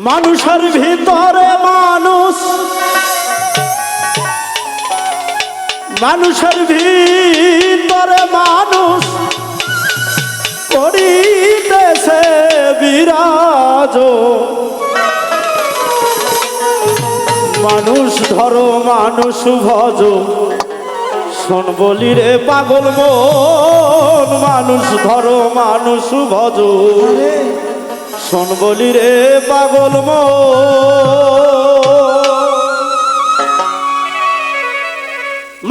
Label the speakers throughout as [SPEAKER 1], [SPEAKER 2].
[SPEAKER 1] মানুষের ভিতরে মানুষ, মানুষের ভিতরে মানুষ করিতেছে বিরাজ। মানুষ ধরো মানুষ ভজ, শোন বলি রে পাগল মন। মানুষ ধরো মানুষ ভজ, শোন বলি রে পাগল মন।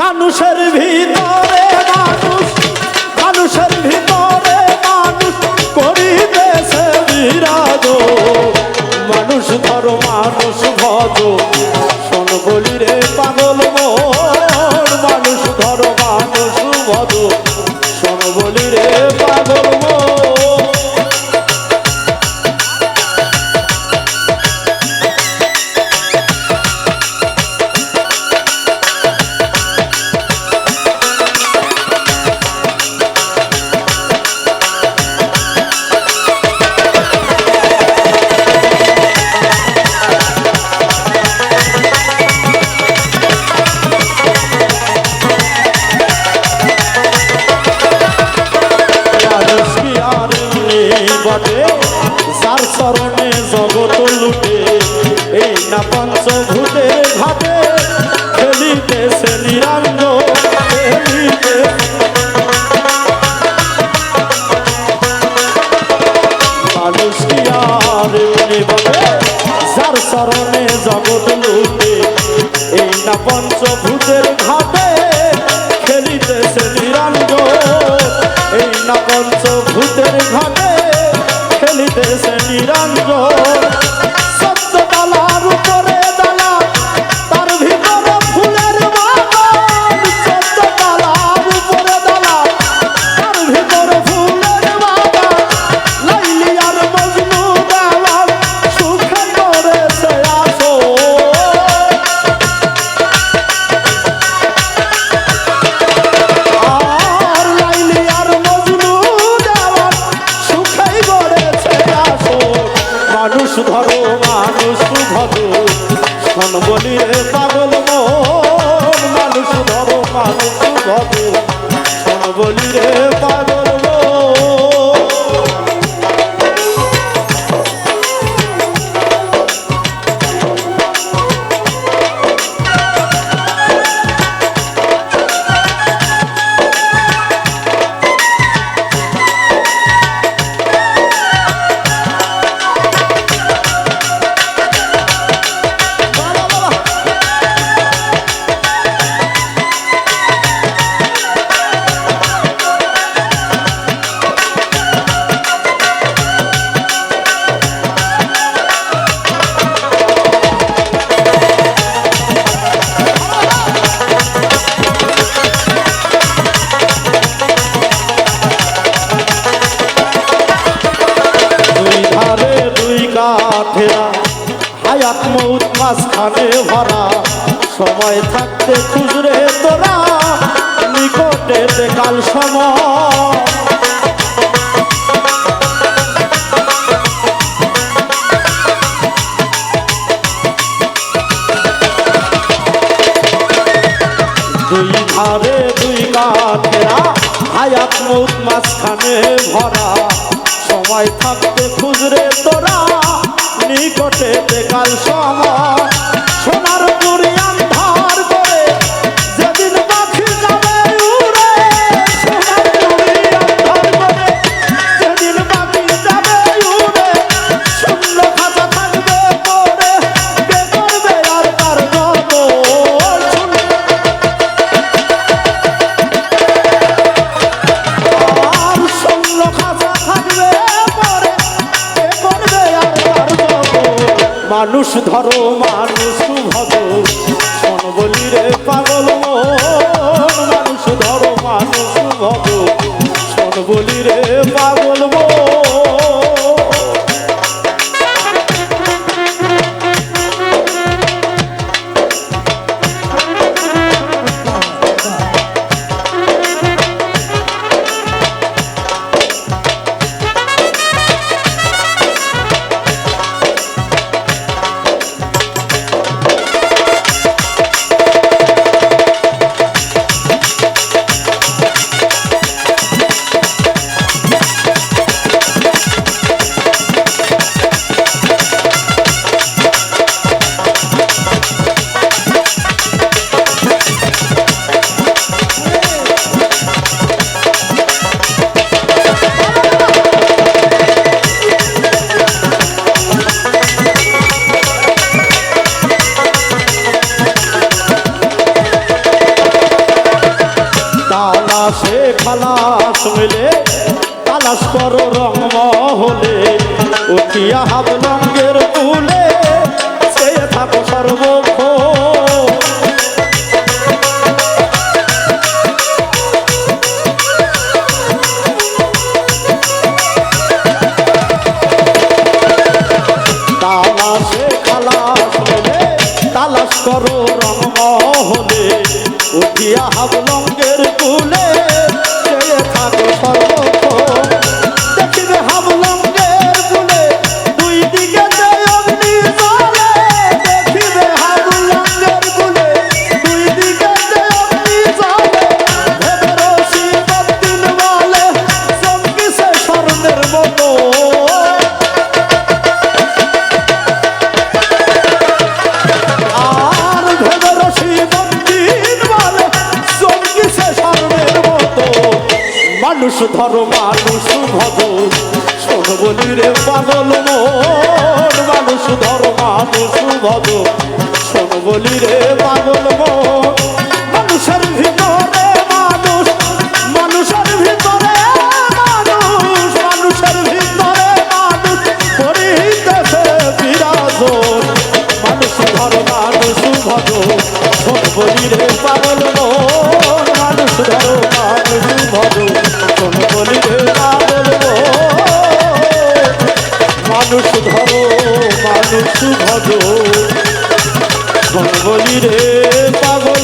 [SPEAKER 1] মানুষের ভিতরে মানুষ, মানুষের ভিতরে মানুষ করিতেছে বিরাজ। মানুষ ধরো মানুষ ভজ, শোন বলি রে পাগল মন। মানুষ ধরো মানুষ ভজ, শোন বলি রে পাগল মন। যার চরণে জগৎ লুটে, এই না পঞ্চভূতের ঘাটে খেলিতেছে নিরঞ্জ। মানুষ কি আর এমনি বলে, যার চরণে জগৎ লুটে, এই না পঞ্চভূতের ঘাটে খেলিতেছে নিরঞ্জ। এই না পঞ্চভূতের ঘাটে খেলিতেছে নিরঞ্জন। সত্য ডালার উপরে ডালা, তার ভিতরে ফুলের বাগান। সত্য ডালার উপরে ডালা, তার ভিতরে ফুলের বাগান। লাইলি আর মজনু দেওয়ার সুখে করেছে আসো। আর লাইলি আর মজনু দেওয়ার সুখে করেছে আসো। মানুষ ধরো মানুষ ভজো, শোন বলি রে পাগল মন। মানুষ ধরো মানুষ ভজো, শোন বলি রে পাগল মন। হায়াত মৌত মাঝখানে ভরা, সময় থাকতে খুঁজরে তোরা নিকটে কাল সময়। দুই ধারে দুই কাঠেরা, হায়াত মৌত মাঝখানে ভরা, সময় থাকতে খুঁজরে তোরা নিকটে কাল সময়। সোনার পুরি আন্ধার করে যেদিন পাখি যাবে উড়ে। সোনার পুরি আন্ধার করে যেদিন পাখি যাবে উড়ে। শূন্য খাঁচা থাকবে পড়ে, কে করবে আর তার যত। আর শূন্য খাঁচা থাকবে পড়ে, কে করবে আর তার যত। মানুষ ধরো মানুষ ভজো, শোন বলি রে পাগল মন। মানুষ ধরো মানুষ ভজো, শোন বলি রে পাগল মন। খালাস মিলে তালাশ করো রং মহলে উঠিয়া হাবলঙ্গের কুলে চেয়ে থাকো সর্বক্ষণ তালাশে খালাস মিলে তালাশ করো রং মহলে উঠিয়া হাবলঙ্গের কুলে চেয়ে থাকো সর্বক্ষণ দেখিবে হাবলঙ্গের কুলে দুই দিকে যে অগ্নি জ্বলে দেখিবে হাবলঙ্গের কুলে দুই দিকে যে অগ্নি জ্বলে ভেবে রশি বদ্দিন বলে চমকিছে স্বর্ণের মতো মানুষ ধরো মানুষ ভজো শোন বলি রে পাগল মন মানুষ ধরো মানুষ ভজো শোন বলি রে পাগল মন মানুষের ভিতরে মানুষ মানুষের ভিতরে মানুষ মানুষের ভিতরে মানুষ করিতেছে বিরাজন মানুষ ধরো মানুষ ভজো শোন বলি রে পাগল মন মানুষ ধরো মানুষ ভজো শোন বলি রে পাগল মানুষ ধরো মানুষ ভজো শোন বলি রে পাগল